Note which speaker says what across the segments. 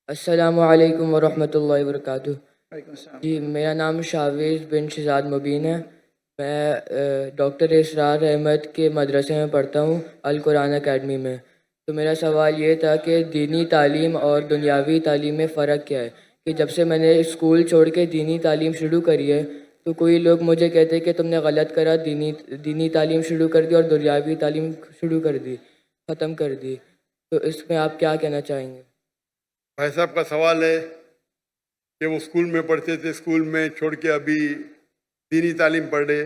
Speaker 1: अस्सलामु अलैकुम वरहमतुल्लाहि वबरकातुहू।
Speaker 2: वालेकुम अस्सलाम।
Speaker 1: जी, मेरा नाम शावेज़ बिन शहज़ाद मुबीन है। मैं डॉक्टर इसरार अहमद के मदरसे में पढ़ता हूँ, अल कुरान अकेडमी में। तो मेरा सवाल ये था कि दीनी तालीम और दुनियावी तालीम में फ़र्क क्या है? कि जब से मैंने स्कूल छोड़ के दीनी तालीम शुरू करी है, तो कोई लोग मुझे कहते हैं कि तुमने गलत करा, दीनी दीनी तालीम शुरू कर दी और दुनियावी तालीम शुरू कर दी, ख़त्म कर दी। तो इसमें आप क्या कहना चाहेंगे?
Speaker 3: भाई साहब का सवाल है कि वो स्कूल में पढ़ते थे, स्कूल में छोड़ के अभी दीनी तालीम पढ़ रहे,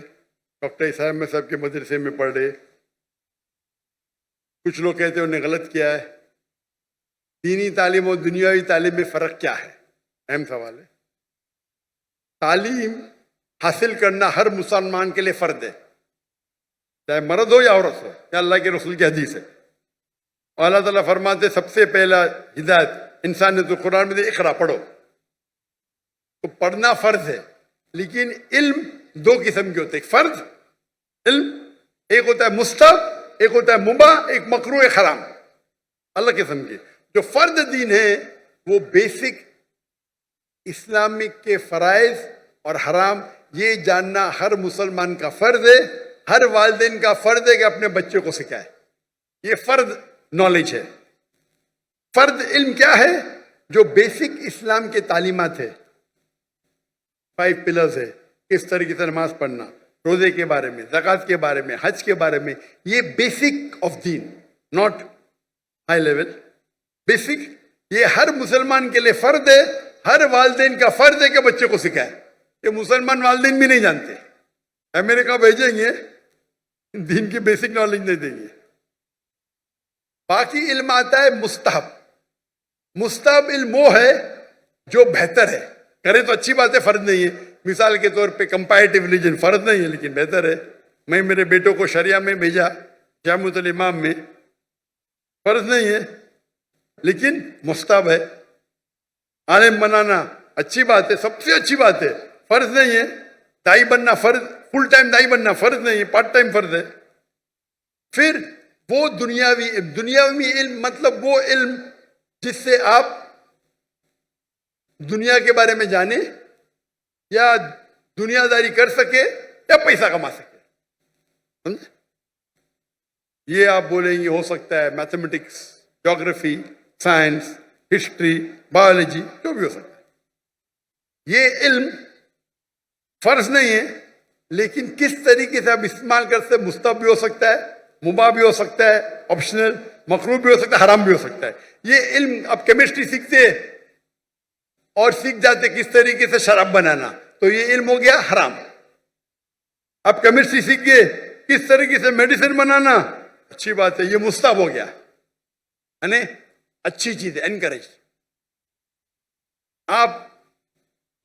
Speaker 3: डॉक्टर इसाम में साहब के मदरसे में पढ़ रहे। कुछ लोग कहते हैं उन्हें गलत किया है। दीनी तालीम और दुनियावी तालीम में फ़र्क क्या है? अहम सवाल है। तालीम हासिल करना हर मुसलमान के लिए फ़र्ज है, चाहे मर्द हो या औरत हो। या अल्लाह के रसूल की हदीस है। और अल्लाह ताला फरमाते सबसे पहला हिदायत इंसान ने तो कुरान में इकरा पढ़ो, तो पढ़ना फर्ज है। लेकिन इल्म दो किस्म के होते हैं, एक फर्ज इल्म, एक होता है मुस्तहब, एक होता है मुबाह, एक मकरू, एक हराम। अलग किस्म के। जो फर्ज दीन है वो बेसिक इस्लामिक के फराइज और हराम ये जानना हर मुसलमान का फर्ज है। हर वालिदैन का फर्ज है कि अपने बच्चे को सिखाए। ये फर्ज नॉलेज है। फर्ज इल्म क्या है? जो बेसिक इस्लाम के तालीमात है, 5 पिलर्स है, किस तरीके से नमाज पढ़ना, रोजे के बारे में, ज़कात के बारे में, हज के बारे में, ये basic of Deen, not high level, basic. ये हर मुसलमान के लिए फर्ज है। हर वालिदैन का फर्ज है कि बच्चे को सिखाए। ये मुसलमान वालिदैन भी नहीं जानते, अमेरिका भेजेंगे, दीन की बेसिक नॉलेज नहीं देंगे। बाकी इल्म आता है मुस्तहब। मुस्तहब इल्म वो है जो बेहतर है, करे तो अच्छी बात है, फर्ज नहीं है। मिसाल के तौर पे कंपैरेटिव रिलीजन फर्ज नहीं है लेकिन बेहतर है। मैं मेरे बेटों को शरिया में भेजा, जामुअल इमाम में, फर्ज नहीं है लेकिन मुस्तहब है। आलिम बनाना अच्छी बात है, सबसे अच्छी बात है, फर्ज नहीं है। दाई बनना फर्ज, फुल टाइम दाई बनना फर्ज नहीं है, पार्ट टाइम फर्ज है। फिर वो दुनियावी इल्म मतलब वो इल्म जिससे आप दुनिया के बारे में जाने या दुनियादारी कर सके या पैसा कमा सके। समझे? ये आप बोलेंगे हो सकता है mathematics, geography, science, history, biology, जो भी हो सकता है। ये इल्म फर्ज नहीं है लेकिन किस तरीके से आप इस्तेमाल करते, मुस्तहब भी हो सकता है, मुबाह भी हो सकता है, ऑप्शनल, मकरूह भी हो सकता है, हराम भी हो सकता है। ये इल्म अब केमिस्ट्री सीखते हैं और सीख जाते किस तरीके से शराब बनाना, तो ये इल्म हो गया हराम। अब केमिस्ट्री सीख गए किस तरीके से मेडिसिन बनाना, अच्छी बात है, ये मुस्तहब हो गया, यानी अच्छी चीज है, एनकरेज। आप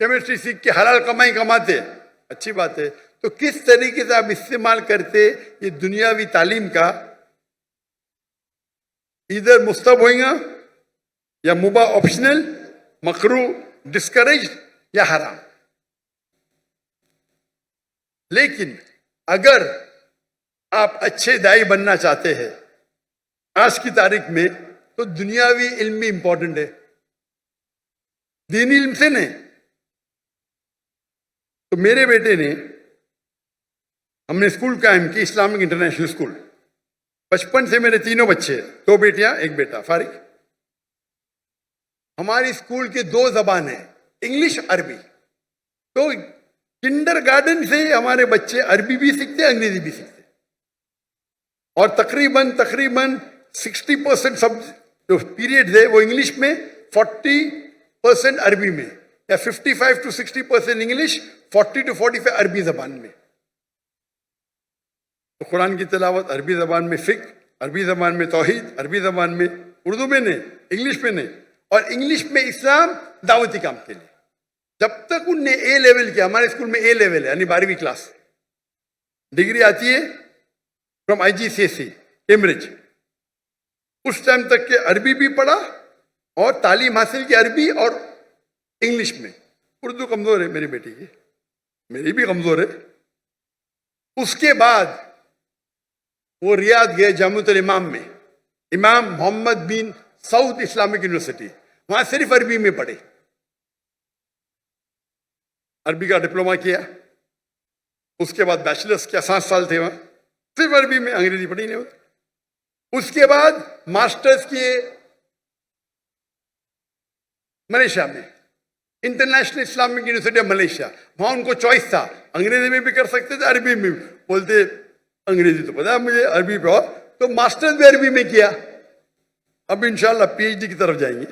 Speaker 3: केमिस्ट्री सीख के हलाल कमाई कमाते, अच्छी बात है। तो किस तरीके से आप इस्तेमाल करते ये दुनियावी तालीम का, इधर मुस्तहब होगा या मुबाह, ऑप्शनल, मकरू, डिस्करेज या हराम। लेकिन अगर आप अच्छे दाई बनना चाहते हैं आज की तारीख में, तो दुनियावी इल्म भी इंपॉर्टेंट है, दीनी इल्म से नहीं। तो मेरे बेटे ने, हमने स्कूल कायम की, इस्लामिक इंटरनेशनल स्कूल। बचपन से मेरे तीनों बच्चे, 2 बेटियां 1 बेटा, फारिग। हमारी स्कूल की 2 जबान है, इंग्लिश, अरबी। तो किंडरगार्टन से हमारे बच्चे अरबी भी सीखते, अंग्रेजी भी सीखते। और तकरीबन 60% सब जो पीरियड है वो इंग्लिश में, 40% अरबी में, या 55 to 60% इंग्लिश, 40 to 45 अरबी जबान में। तो कुरान की तिलावत अरबी जबान में, फिक्र अरबी जबान में, तौहीद अरबी जबान में, उर्दू में नहीं, इंग्लिश में नहीं। और इंग्लिश में इस्लाम दावती काम के लिए। जब तक उनने ए लेवल किया, हमारे स्कूल में ए लेवल है यानी 12वीं क्लास, डिग्री आती है फ्रॉम IGCSE कैम्ब्रिज। उस टाइम तक के अरबी भी पढ़ा और तालीम हासिल की अरबी और इंग्लिश में। उर्दू कमजोर है मेरी बेटी की, मेरी भी कमजोर है। उसके बाद वो रियाद गए जामुअल इमाम में, इमाम मोहम्मद बिन सऊद इस्लामिक यूनिवर्सिटी। वहां सिर्फ अरबी में पढ़े, अरबी का डिप्लोमा किया, उसके बाद बैचलर्स किया, 7 साल थे वहां, सिर्फ अरबी में, अंग्रेजी पढ़ी नहीं होती। उसके बाद मास्टर्स किए मलेशिया में, international Islamic university of Malaysia. वहां उनको चॉइस था, अंग्रेजी में भी कर सकते थे, अरबी में भी। बोलते अंग्रेजी तो पता है मुझे, अरबी पे और, तो मास्टर्स भी अरबी में किया। अब इंशाल्लाह पीएचडी की तरफ जाएंगे।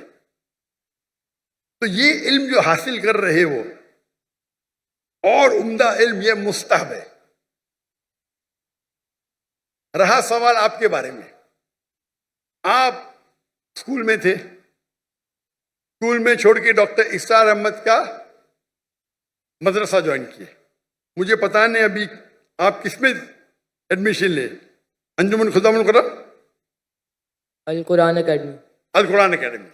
Speaker 3: तो ये इल्म जो हासिल कर रहे हो, और उम्दा इल्म, ये मुस्तहब है। रहा सवाल आपके बारे में, आप स्कूल में थे, स्कूल में छोड़ के डॉक्टर इसरार अहमद का मदरसा ज्वाइन किए। मुझे पता नहीं अभी आप किसमें एडमिशन ले, अंजुमन खुदा मुल कुरान,
Speaker 1: अल कुरान अकेडमी।
Speaker 3: अल कुरान अकेडमी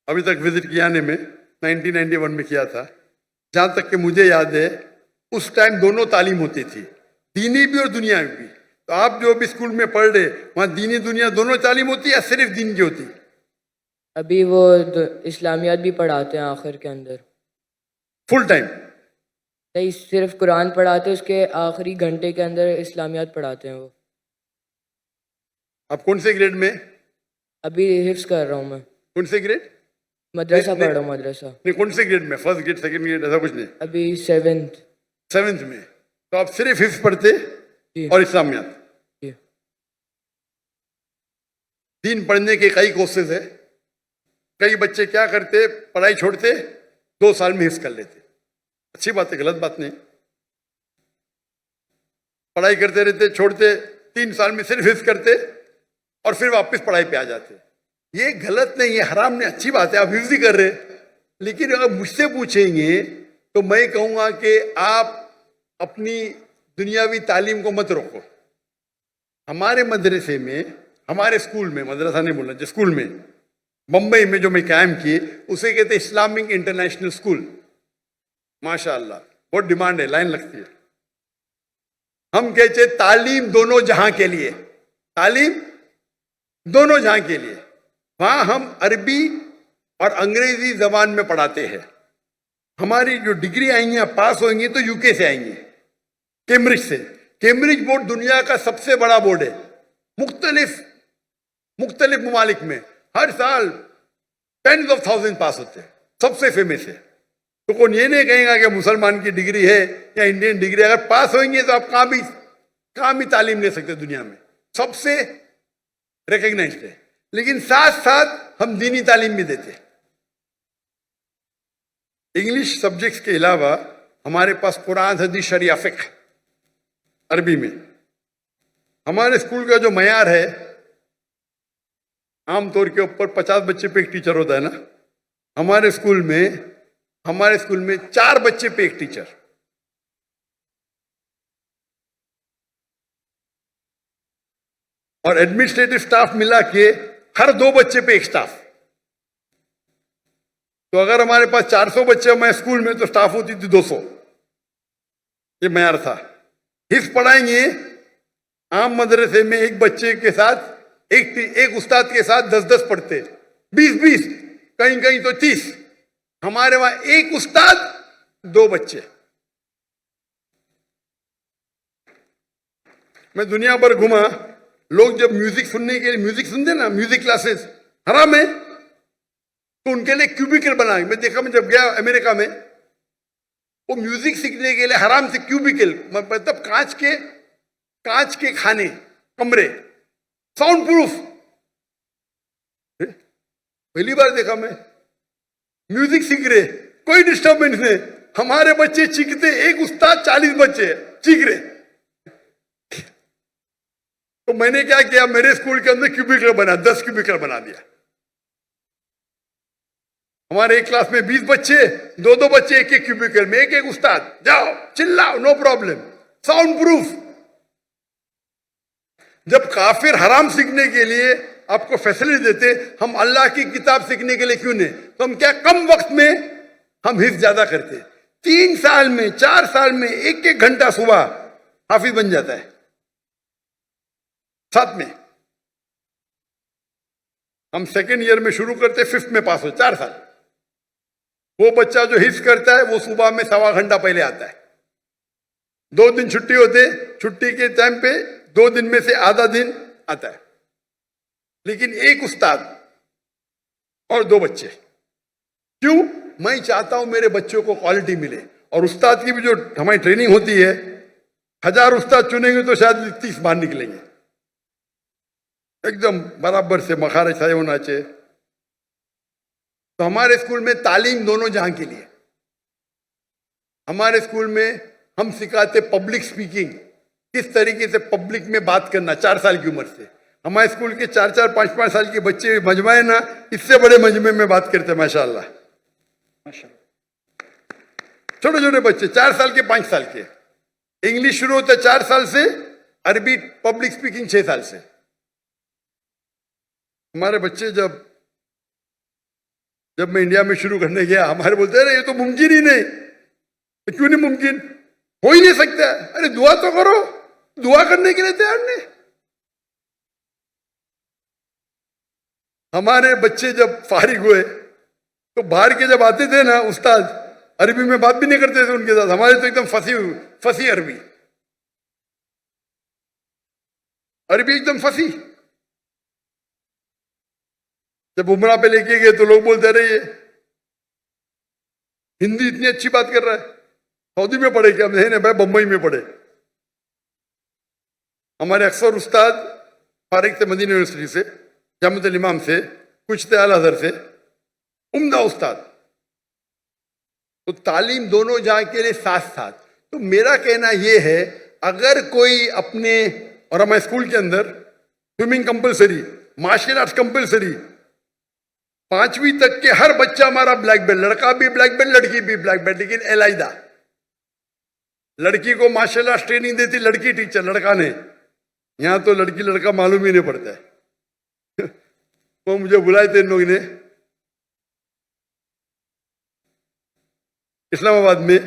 Speaker 3: अभी तक विजिट किया ने में 1991 में किया था। जहां तक कि मुझे याद है उस टाइम दोनों तालीम होती थी, दीनी भी और दुनियावी भी। तो आप जो भी स्कूल में पढ़ रहे, वहां दीनी दुनिया दोनों तालीम होती है या सिर्फ दीन की होती?
Speaker 1: अभी वो इस्लामियात भी पढ़ाते हैं आखिर के अंदर,
Speaker 3: फुल टाइम?
Speaker 1: नहीं, सिर्फ कुरान पढ़ाते हैं, उसके आखिरी घंटे के अंदर इस्लामियात पढ़ाते हैं वो।
Speaker 3: आप कौन से ग्रेड में?
Speaker 1: अभी हिफ्स कर रहा हूँ मैं,
Speaker 3: कौन से ग्रेड?
Speaker 1: मदरसा पढ़ रहा हूँ, मदरसा।
Speaker 3: नहीं, कौन से ग्रेड में? फर्स्ट ग्रेड, सेकंड ग्रेड, ऐसा कुछ नहीं?
Speaker 1: अभी 7th।
Speaker 3: 7th में। तो आप सिर्फ हिफ्स पढ़ते
Speaker 1: जी
Speaker 3: और इस्लामियात?
Speaker 1: जी।
Speaker 3: दीन पढ़ने के कई कोर्सेज है। कई बच्चे क्या करते, पढ़ाई छोड़ते, 2 साल में हिफ्स कर लेते। अच्छी बात है, गलत बात नहीं। पढ़ाई करते रहते, छोड़ते, 3 साल में सिर्फ हिफ्स करते और फिर वापस पढ़ाई पे आ जाते। ये गलत नहीं, ये हराम नहीं, अच्छी बात है, आप हिफ्स ही कर रहे। लेकिन अगर मुझसे पूछेंगे तो मैं कहूंगा कि आप अपनी दुनियावी तालीम को मत रोको। हमारे मदरसे में, हमारे स्कूल में, मदरसा नहीं बोलना, जो स्कूल में मुंबई में जो मैं कायम किए, उसे कहते हैं इस्लामिक इंटरनेशनल स्कूल। माशाअल्लाह बहुत डिमांड है, लाइन लगती है। हम कहते हैं तालीम दोनों जहां के लिए, तालीम दोनों जहां के लिए। वहां हम अरबी और अंग्रेजी जबान में पढ़ाते हैं। हमारी जो डिग्री आएंगी, पास होंगी तो यूके से आएंगी, कैम्ब्रिज से। कैम्ब्रिज बोर्ड दुनिया का सबसे बड़ा बोर्ड है। मुख्तलिफ ममालिक में हर साल 10,000 पास होते हैं, सबसे फेमस है। तो कौन ये नहीं कहेगा कि मुसलमान की डिग्री है या इंडियन डिग्री, अगर पास होंगे तो आप कहाँ भी तालीम ले सकते दुनिया में, सबसे रिकग्नाइज्ड है। लेकिन साथ साथ हम दीनी तालीम भी देते हैं। इंग्लिश सब्जेक्ट्स के अलावा हमारे पास कुरान, हदीस, शरिया, फिक्र अरबी में। हमारे स्कूल का जो मयार है, आमतौर के ऊपर 50 बच्चे पे एक टीचर होता है ना, हमारे स्कूल में 4 बच्चे पे एक टीचर। और एडमिनिस्ट्रेटिव स्टाफ मिला के हर 2 बच्चे पे एक स्टाफ। तो अगर हमारे पास 400 बच्चे हमारे स्कूल में, तो स्टाफ होती थी 200। ये मयार था। हिफ्ज पढ़ाएंगे, आम मदरसे में एक बच्चे के साथ एक उस्ताद के साथ 10-10 पढ़ते, 20-20, कहीं कहीं तो 30। हमारे वहां एक उस्ताद 2 बच्चे। मैं दुनिया भर घुमा, लोग जब म्यूजिक सुनने के लिए, म्यूजिक सुनते ना, म्यूजिक क्लासेस हराम है, तो उनके लिए क्यूबिकल बना। मैं देखा, मैं जब गया अमेरिका में, वो म्यूजिक सीखने के लिए हराम से क्यूबिकल, मतलब कांच के खाने, कमरे, साउंड प्रूफ। पहली बार देखा मैं, म्यूजिक सीख रहे, कोई डिस्टर्बेंस नहीं। हमारे बच्चे चीखते, एक उस्ताद 40 बच्चे चीख रहे। तो मैंने क्या किया, मेरे स्कूल के अंदर क्यूबिकल बना, 10 क्यूबिकल बना दिया। हमारे एक क्लास में 20 बच्चे, 2-2 बच्चे एक क्यूबिकल में, एक उस्ताद, जाओ चिल्लाओ, नो प्रॉब्लम, साउंड प्रूफ। जब काफिर हराम सीखने के लिए आपको फैसिलिटी देते, हम अल्लाह की किताब सीखने के लिए क्यों नहीं? तो हम क्या कम वक्त में हम हिफ्ज ज्यादा करते। 3 साल में, 4 साल में 1-1 घंटा सुबह हाफिज बन जाता है। साथ में हम सेकेंड ईयर में शुरू करते, 5th में पास हो, 4 साल। वो बच्चा जो हिस्स करता है वो सुबह में 1.25 घंटा पहले आता है। 2 दिन छुट्टी होते, छुट्टी के टाइम पे 2 दिन में से आधा दिन आता है। लेकिन एक उस्ताद और 2 बच्चे। क्यों? मैं चाहता हूं मेरे बच्चों को क्वालिटी मिले। और उस्ताद की भी जो हमारी ट्रेनिंग होती है, 1000 उस्ताद चुनेंगे तो शायद 30 बाहर निकलेंगे, एकदम बराबर से मखारे छाए होना चाहिए। तो हमारे स्कूल में तालीम दोनों जहां के लिए। हमारे स्कूल में हम सिखाते पब्लिक स्पीकिंग, किस तरीके से पब्लिक में बात करना 4 साल की उम्र से। हमारे स्कूल के 4-4, 5-5 साल के बच्चे मजमा है ना, इससे बड़े मजमे में बात करते हैं माशाल्लाह। छोटे छोटे बच्चे 4 साल के, 5 साल के। इंग्लिश शुरू होता है 4 साल से, अरबी पब्लिक स्पीकिंग 6 साल से। हमारे बच्चे जब मैं इंडिया में शुरू करने गया, हमारे बोलते अरे ये तो मुमकिन ही नहीं। क्यों नहीं मुमकिन? हो ही नहीं सकता। अरे दुआ तो करो, दुआ करने के लिए तैयार नहीं। हमारे बच्चे जब फारिग हुए तो बाहर के जब आते थे ना उस्ताद, अरबी में बात भी नहीं करते थे उनके साथ। हमारे तो एकदम फंसी अरबी एकदम फंसी। जब उमरा पे लेके गए तो लोग बोलते रहे ये हिंदी इतनी अच्छी बात कर रहा है, सऊदी में पढ़े क्या? नहीं भाई, बंबई में पढ़े। हमारे अक्सर उस्ताद फारिग थे मदीना यूनिवर्सिटी से, जामिअतुल इमाम से, कुछ थे अल अज़हर से, उम्दा उस्ताद। तो तालीम दोनों जहां के लिए साथ साथ। तो मेरा कहना यह है, अगर कोई अपने, और हमारे स्कूल के अंदर swimming compulsory, martial arts compulsory, 5वीं तक के हर बच्चा हमारा ब्लैक बेल्ट, लड़का भी ब्लैक बेल्ट, लड़की भी ब्लैक बेल्ट। लेकिन एलाइदा लड़की को मार्शल आर्ट्स ट्रेनिंग देती लड़की टीचर, लड़का ने। यहां तो लड़की लड़का मालूम ही नहीं पड़ता है। वो मुझे बुलाए थे इन लोगों ने इस्लामाबाद में,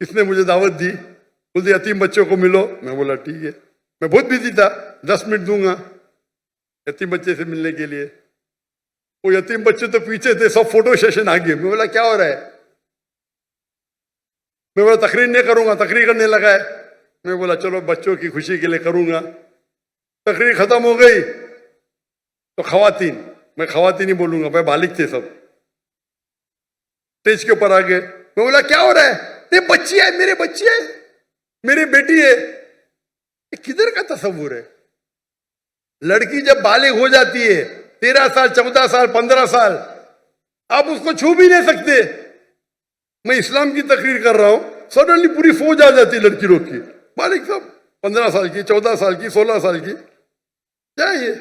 Speaker 3: किसने मुझे दावत दी, बोलते यतीम बच्चों को मिलो। मैं बोला ठीक है। मैं बहुत बिजी था, 10 मिनट दूंगा यतीम बच्चे से मिलने के लिए। वो यतीम बच्चे तो पीछे थे, सब फोटो सेशन आ गए। मैं बोला क्या हो रहा है? मैं बोला तकरीर नहीं करूंगा, तकरीर करने लगा है। मैं बोला चलो बच्चों की खुशी के लिए करूंगा। तकरीर खत्म हो गई तो खवातीन, मैं खवातीन ही बोलूंगा भाई, बालिग थे सब, स्टेज के ऊपर आ गए। मैं बोला क्या हो रहा है? ये बच्ची है, मेरे बच्ची है, मेरी बेटी है। ये किधर का तस्वुर है? लड़की जब बालिग हो जाती है 13 साल, 14 साल, 15 साल, आप उसको छू भी नहीं सकते। मैं इस्लाम की तकरीर कर रहा हूं, सडनली पूरी फौज आ जाती है लड़की लोग की, बालिग सब 15 साल की, 14 साल की, 16 साल की। क्या ये?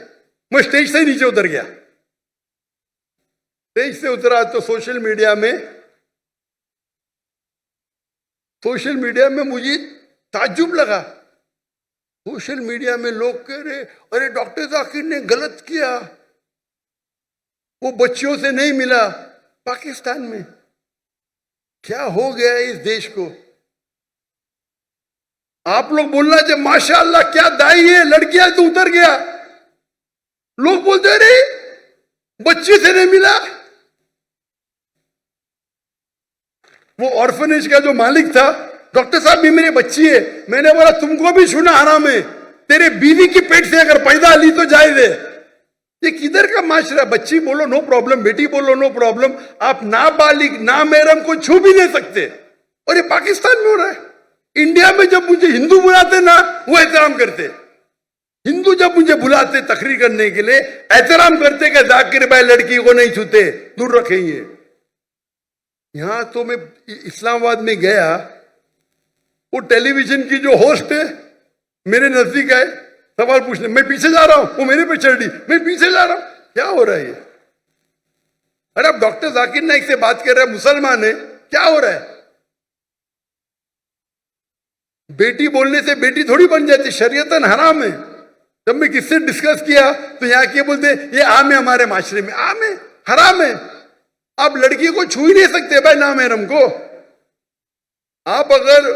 Speaker 3: मैं स्टेज से ही नीचे उतर गया। स्टेज से उतरा तो सोशल मीडिया में मुझे ताज्जुब लगा। सोशल मीडिया में लोग कह रहे अरे डॉक्टर जाकिर ने गलत किया, वो बच्चियों से नहीं मिला। पाकिस्तान में क्या हो गया इस देश को? आप लोग बोलना जब माशाअल्लाह क्या दाई है, लड़कियां तो उतर गया। लोग बोलते रहे बच्चे से नहीं मिला। वो ऑर्फनेज का जो मालिक था, डॉक्टर साहब भी मेरी बच्ची है। मैंने बोला तुमको भी छूना हराम है, तेरे बीवी की पेट से अगर पैदा ली तो जायज है। ये किधर का माशरा? बच्ची बोलो नो प्रॉब्लम, बेटी बोलो नो प्रॉब्लम, आप नाबालिग नामहरम को छू भी नहीं सकते। और ये पाकिस्तान में हो रहा है। इंडिया में जब मुझे हिंदू बुलाते ना, वो एहतराम करते। हिंदू जब मुझे बुलाते तकरीर करने के लिए, एहतराम करते कि जाकिर भाई लड़की को नहीं छूते, दूर रखेंगे। यहां तो मैं इस्लामाबाद में गया, वो टेलीविजन की जो होस्ट है मेरे नजदीक आए सवाल पूछने। मैं पीछे जा रहा हूं, वो मेरे पे चढ़ दी, मैं पीछे जा रहा हूं। क्या हो रहा है ये? अरे आप डॉक्टर जाकिर नाइक से बात कर रहे हैं, मुसलमान है, क्या हो रहा है? बेटी बोलने से बेटी थोड़ी बन जाती, शरीयतन हराम है। जब मैं किससे डिस्कस किया तो यहाँ के बोलते ये आम है, हमारे माशरे में आम है, हराम है। आप लड़की को छू ही नहीं सकते भाई नामहरम को। आप अगर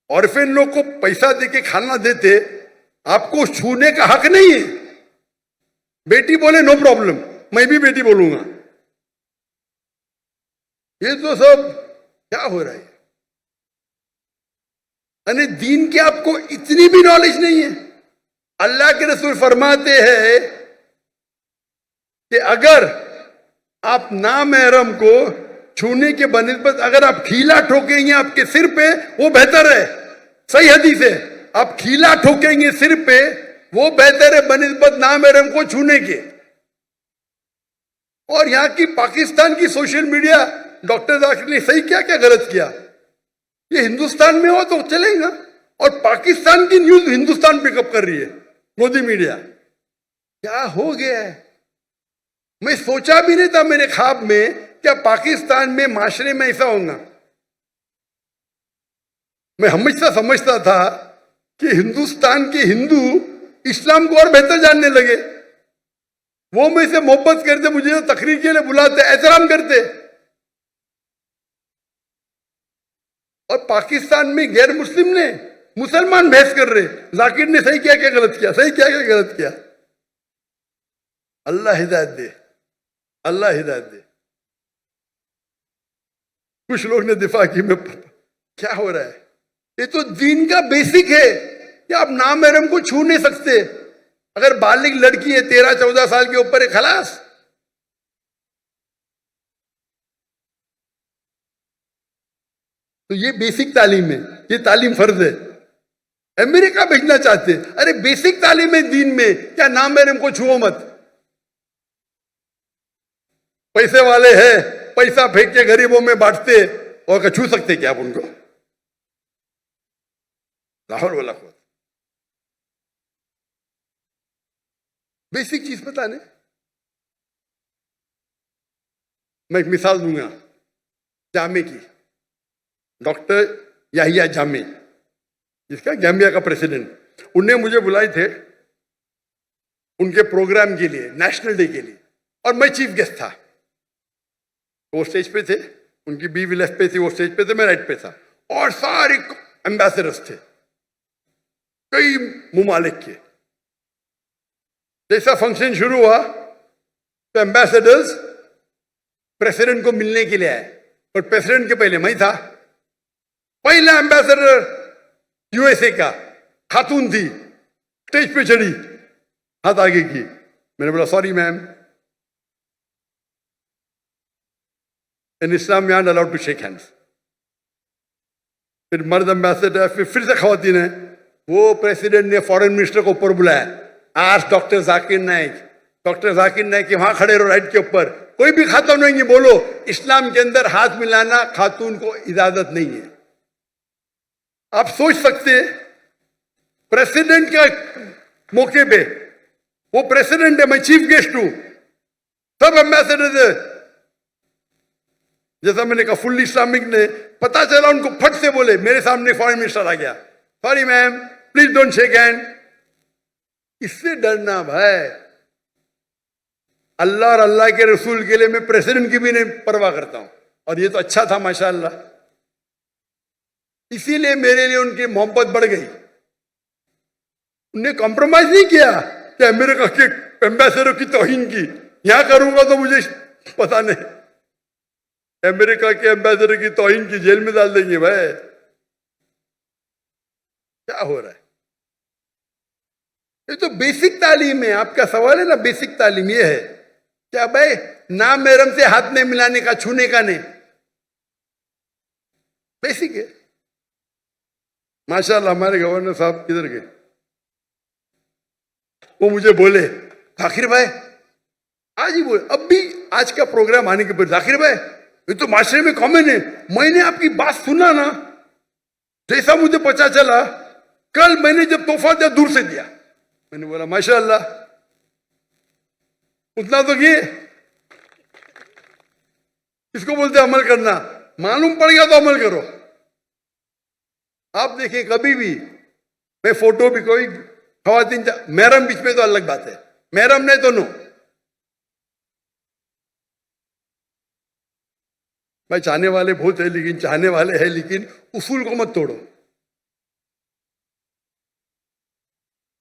Speaker 3: ऑर्फेन लोग को पैसा देके खाना देते, आपको छूने का हक नहीं है। बेटी बोले नो प्रॉब्लम, मैं भी बेटी बोलूंगा। ये तो सब क्या हो रहा है? यानी दीन की आपको इतनी भी नॉलेज नहीं है। अल्लाह के रसूल फरमाते हैं कि अगर आप नामहरम को छूने के बनिस्बत अगर आप खीला ठोकेंगे आपके सिर पे, वो बेहतर है। सही हदीस है, आप खीला ठोकेंगे सिर पे, वो बेहतर है बनिस्बत नामहरम को छूने के। और यहां की पाकिस्तान की सोशल मीडिया, डॉक्टर जाकिर ने सही क्या क्या गलत किया? ये हिंदुस्तान में हो तो चलेगा, और पाकिस्तान की न्यूज हिंदुस्तान पिकअप कर रही है, मोदी मीडिया। क्या हो गया है? मैं सोचा भी नहीं था मेरे ख्वाब में क्या पाकिस्तान में माशरे में ऐसा होगा। मैं हमेशा समझता था कि हिंदुस्तान के हिंदू इस्लाम को और बेहतर जानने लगे। वो मुझसे मोहब्बत करते, मुझे तकरीर के लिए बुलाते, एहतराम करते। और पाकिस्तान में गैर मुस्लिम ने मुसलमान बहस कर रहे, जाकिर ने सही क्या क्या गलत किया, सही क्या क्या गलत किया। अल्लाह हिदायत दे, अल्लाह हिदायत दे। कुछ लोग ने दिफा की, में क्या हो रहा है? ये तो दीन का बेसिक है कि आप नामहरम को छू नहीं सकते। अगर बालिग लड़की है 13-14 साल के ऊपर है, खलास। तो ये बेसिक तालीम है, ये तालीम फर्ज है। अमेरिका भेजना चाहते, अरे बेसिक तालीम है दीन में, क्या नामहरम को छुओ मत। पैसे वाले हैं, पैसा फेंक के गरीबों में बांटते, और छू सकते क्या आप उनको? लाहौर वाला को बेसिक चीज पता नहीं। मैं एक मिसाल दूंगा जामे की। डॉक्टर याहिया जामे, जिसका गैम्बिया का प्रेसिडेंट, उनने मुझे बुलाए थे उनके प्रोग्राम के लिए, नेशनल डे के लिए, और मैं चीफ गेस्ट था। वो स्टेज पे थे, उनकी बीवी लेफ्ट पे थी, वो स्टेज पे थे, मैं राइट पे था, और सारे एम्बेसडर्स थे कई मुमालिक के। जैसा फंक्शन शुरू हुआ तो एम्बेसडर्स प्रेसिडेंट को मिलने के लिए आए, और प्रेसिडेंट के पहले मैं था। पहला एम्बेसडर यूएसए का खातून थी, स्टेज पे चढ़ी, हाथ आगे की। मैंने बोला sorry ma'am, in Islam we are not allowed to shake hands. फिर मर्द एम्बेसडर, फिर से खवातीन है। वो प्रेसिडेंट ने फॉरेन मिनिस्टर को ऊपर बुलाया, आज डॉक्टर जाकिर नाइक, डॉक्टर जाकिर नाइक के वहां खड़े रहो राइट के ऊपर, कोई भी खातून नहीं बोलो इस्लाम के अंदर हाथ मिलाना खातून को इजाजत नहीं है। आप सोच सकते प्रेसिडेंट के मौके पे, वो प्रेसिडेंट है, मैं चीफ गेस्ट हूं, सब एम्बेसडर है। जैसा मैंने कहा फुल इस्लामिक ने, पता चला उनको फट से बोले, मेरे सामने फॉरेन मिनिस्टर आ गया, sorry ma'am please don't shake hand. इससे डरना भाई, अल्लाह और अल्लाह के रसूल के लिए मैं प्रेसिडेंट की भी नहीं परवाह करता हूं। और ये तो अच्छा था माशाअल्लाह, इसीलिए मेरे लिए उनकी मोहब्बत बढ़ गई। उन्हें कॉम्प्रोमाइज नहीं किया कि अमेरिका के एम्बेसडर की तौहीन की, यहां करूंगा तो मुझे पता नहीं, अमेरिका के एम्बेसडर की तौहीन की जेल में डाल देंगे भाई। क्या हो रहा है? ये तो बेसिक तालीम है। आपका सवाल है ना, बेसिक तालीम ये है क्या भाई, नामहरम से हाथ नहीं मिलाने का, छूने का नहीं, बेसिक है। माशाल्लाह हमारे गवर्नर साहब किधर गए? वो मुझे बोले जाकिर भाई, आज ही बोले, अब भी आज का प्रोग्राम आने के बाद, जाकिर भाई ये तो माशरे में कॉमन है, मैंने आपकी बात सुना ना, जैसा मुझे पता चला कल मैंने जब तोहफा दिया दूर से दिया। मैंने बोला माशाअल्लाह, उतना तो ये इसको बोलते अमल करना, मालूम पड़ गया तो अमल करो। आप देखिए कभी भी, मैं फोटो भी कोई खवातीन महरम बीच में तो अलग बात है, महरम नहीं तो नो भाई। चाहने वाले बहुत है, लेकिन चाहने वाले हैं, लेकिन उसूल को मत तोड़ो।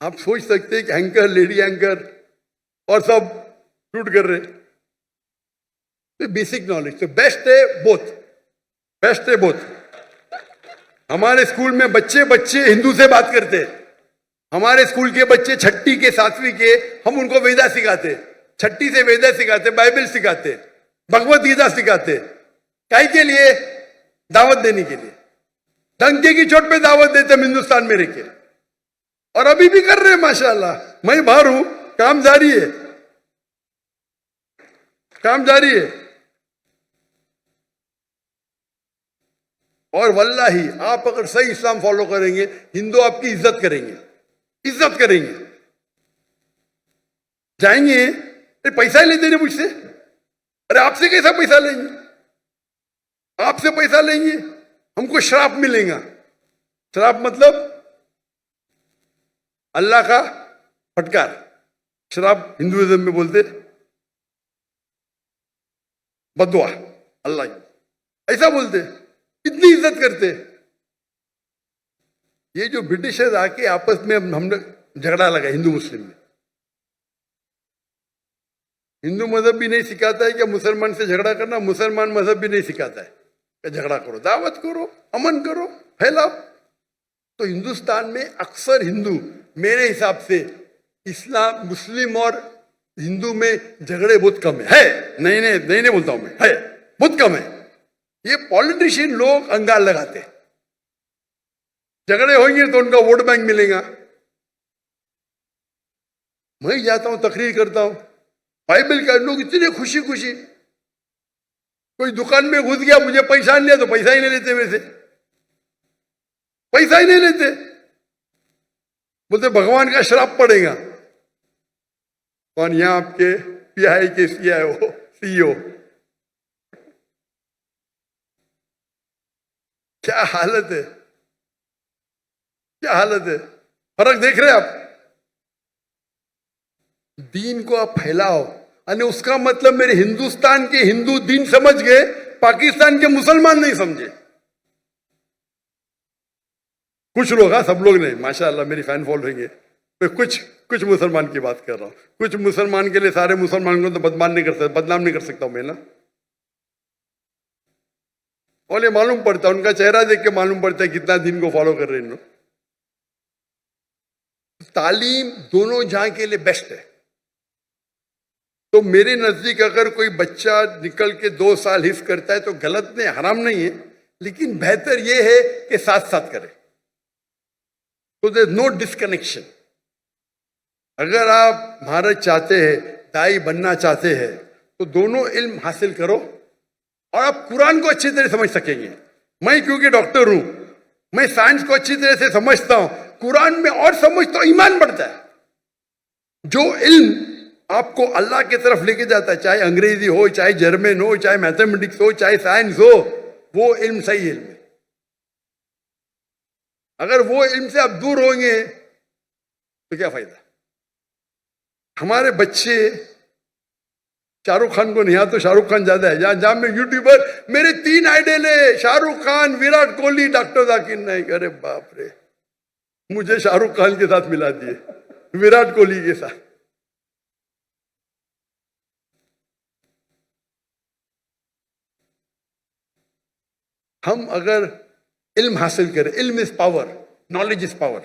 Speaker 3: आप सोच सकते हैं कि एंकर, लेडी एंकर और सब शूट कर रहे। तो बेसिक नॉलेज तो बेस्ट है बोथ, बेस्ट है बोथ। हमारे स्कूल में बच्चे बच्चे हिंदू से बात करते हैं। हमारे स्कूल के बच्चे छठी के सातवीं के, हम उनको वेदा सिखाते, छठी से वेदा सिखाते, बाइबल सिखाते, भगवत गीता सिखाते। काय के लिए? दावत देने के लिए। डंके की चोट पे दावत देते हम हिंदुस्तान में रहकर, और अभी भी कर रहे हैं माशाल्लाह। मैं बाहर हूं, काम जारी है, काम जारी है। और वल्लाही आप अगर सही इस्लाम फॉलो करेंगे, हिंदू आपकी इज्जत करेंगे, इज्जत करेंगे। जाएंगे, अरे पैसा ही लेते हैं मुझसे, अरे आपसे कैसा पैसा लेंगे? आपसे पैसा लेंगे, हमको श्राप मिलेगा। श्राप मतलब अल्लाह का फटकार। श्राप हिंदुइज्म में बोलते बदुआ, अल्लाह की ऐसा बोलते, इतनी इज्जत करते। ये जो ब्रिटिशर्स आके आपस में हमने झगड़ा लगा हिंदू मुस्लिम में। हिंदू मजहब भी नहीं सिखाता है कि मुसलमान से झगड़ा करना, मुसलमान मजहब भी नहीं सिखाता है कि झगड़ा करो, दावत करो, अमन करो, फैलाओ। तो हिंदुस्तान में अक्सर हिंदू, मेरे हिसाब से इस्लाम, मुस्लिम और हिंदू में झगड़े बहुत कम है। नहीं बोलता हूं मैं, है बहुत कम है। ये पॉलिटिशियन लोग अंगाल लगाते, झगड़े होंगे तो उनका वोट बैंक मिलेगा। मैं जाता हूं, तकरीर करता हूं, बाइबल का लोग इतने खुशी खुशी, कोई दुकान में घुस गया, मुझे पैसा नहीं लिया तो पैसा ही नहीं लेते, वैसे पैसा ही नहीं लेते, बोलते भगवान का श्राप पड़ेगा। कौन? यहां आपके पीआई के सीईओ। क्या हालत है, क्या हालत है। फर्क देख रहे हैं आप? दीन को आप फैलाओ, और उसका मतलब मेरे हिंदुस्तान के हिंदू दीन समझ गए, पाकिस्तान के मुसलमान नहीं समझे। कुछ लोग, हाँ सब लोग नहीं, माशाअल्लाह मेरी फैन फॉलोइंग है। मैं कुछ मुसलमान की बात कर रहा हूं। कुछ मुसलमान के लिए सारे मुसलमान को तो बदनाम नहीं कर सकता हूं मैं ना। और ये मालूम पड़ता है, उनका चेहरा देख के मालूम पड़ता है कितना दिन को फॉलो कर रहे हैं। तालीम दोनों जहां के लिए बेस्ट है। तो मेरे नजदीक अगर कोई बच्चा निकल के 2 साल हिफ्ज करता है तो गलत नहीं, हराम नहीं है, लेकिन बेहतर यह है कि साथ साथ करे, तो देयर नो डिस्कनेक्शन। अगर आप महारत चाहते हैं, दाई बनना चाहते हैं, तो दोनों इल्म हासिल करो, और आप कुरान को अच्छी तरह समझ सकेंगे। मैं क्योंकि डॉक्टर हूं, मैं साइंस को अच्छी तरह से समझता हूं, कुरान में और समझता हूं, ईमान बढ़ता है। जो इल्म आपको अल्लाह की तरफ लेके जाता है, चाहे अंग्रेजी हो, चाहे जर्मन हो, चाहे मैथमेटिक्स हो, चाहे साइंस हो, वो इल्म सही इल्म है। अगर वो इल्म से आप दूर होंगे तो क्या फायदा? हमारे बच्चे शाहरुख खान को नहीं, यहाँ तो शाहरुख खान ज्यादा है, जहां में यूट्यूबर, मेरे 3 आइडल है, शाहरुख खान, विराट कोहली, डॉक्टर जाकिर नाइक। अरे बाप रे, मुझे शाहरुख खान के साथ मिला दिए, विराट कोहली के साथ। हम अगर इल्म हासिल करें, इल्म is power, knowledge is power,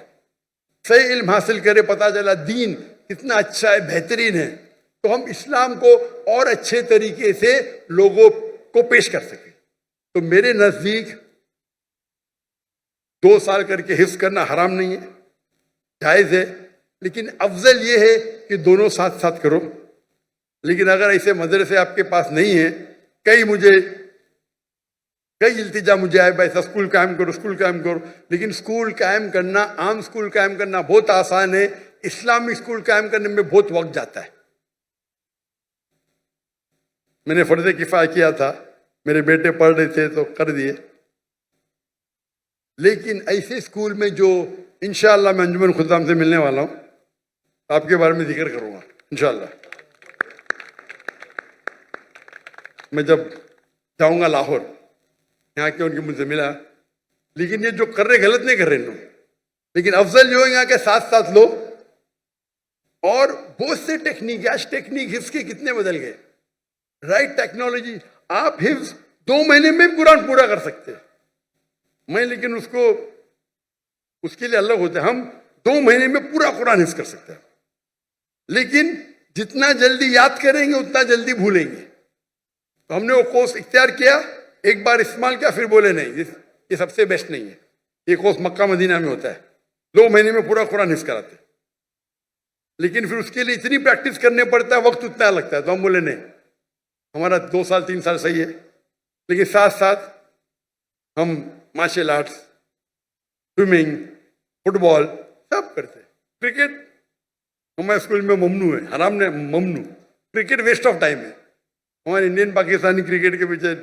Speaker 3: सही इल्म हासिल करें, पता चला दीन कितना अच्छा है, बेहतरीन है, तो हम इस्लाम को और अच्छे तरीके से लोगों को पेश कर सकें। तो मेरे नजदीक 2 साल करके हिफ्ज करना हराम नहीं है, जायज है, लेकिन अफजल ये है कि दोनों साथ साथ करो। लेकिन अगर ऐसे मदरसे आपके पास नहीं है, कई इल्तिजा मुझे आए, भाई स्कूल कायम करो, स्कूल कायम करो, लेकिन स्कूल कायम करना, आम स्कूल कायम करना बहुत आसान है, इस्लामिक स्कूल कायम करने में बहुत वक्त जाता है। मैंने फर्ज किफाया किया था, मेरे बेटे पढ़ रहे थे तो कर दिए, लेकिन ऐसे स्कूल में जो इंशाअल्लाह मैं अंजुमन खुदाम से मिलने वाला हूं, आपके बारे में जिक्र करूंगा इंशाअल्लाह। मैं जब जाऊंगा लाहौर, यहाँ के उनके मुझसे मिला, लेकिन ये जो कर रहे गलत नहीं कर रहे लोग, लेकिन अफजल जो है यहाँ के साथ साथ लो, और बहुत से टेक्निक, आज टेक्निक हिफ्ज के कितने बदल गए, राइट टेक्नोलॉजी। आप हिफ्ज 2 महीने में कुरान पूरा कर सकते हैं, मैं लेकिन उसके लिए अलग होते हैं। हम 2 महीने में पूरा कुरान हिफ्ज कर सकते हैं, लेकिन जितना जल्दी याद करेंगे उतना जल्दी भूलेंगे। तो हमने वो कोर्स इख्तियार किया, एक बार इस्तेमाल किया, फिर बोले नहीं ये सबसे बेस्ट नहीं है। ये कोर्स मक्का मदीना में होता है, 2 महीने में पूरा कुरान हिफ्ज कराते हैं, लेकिन फिर उसके लिए इतनी प्रैक्टिस करने पड़ता है, वक्त उतना लगता है। तो हम बोले नहीं, हमारा 2 साल 3 साल सही है, लेकिन साथ साथ हम मार्शल आर्ट्स, स्विमिंग, फुटबॉल सब करते हैं। क्रिकेट हमारे स्कूल में ममनू है, हराम ने ममनू। क्रिकेट वेस्ट ऑफ टाइम है, हमारे इंडियन पाकिस्तानी क्रिकेट के पीछे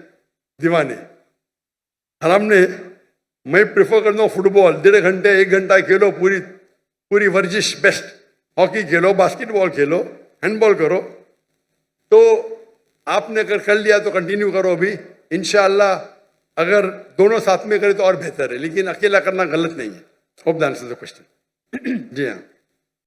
Speaker 3: दीवाने। हराम ने, मैं प्रेफर करता हूँ फुटबॉल, 1.5 घंटे 1 घंटा खेलो, पूरी वर्जिश बेस्ट। हॉकी खेलो, बास्केटबॉल खेलो, हैंडबॉल करो। तो आपने अगर कर लिया तो कंटिन्यू करो अभी, इंशाअल्लाह अगर दोनों साथ में करें तो और बेहतर है, लेकिन अकेला करना गलत नहीं है। Hope the answer the question. जी हाँ।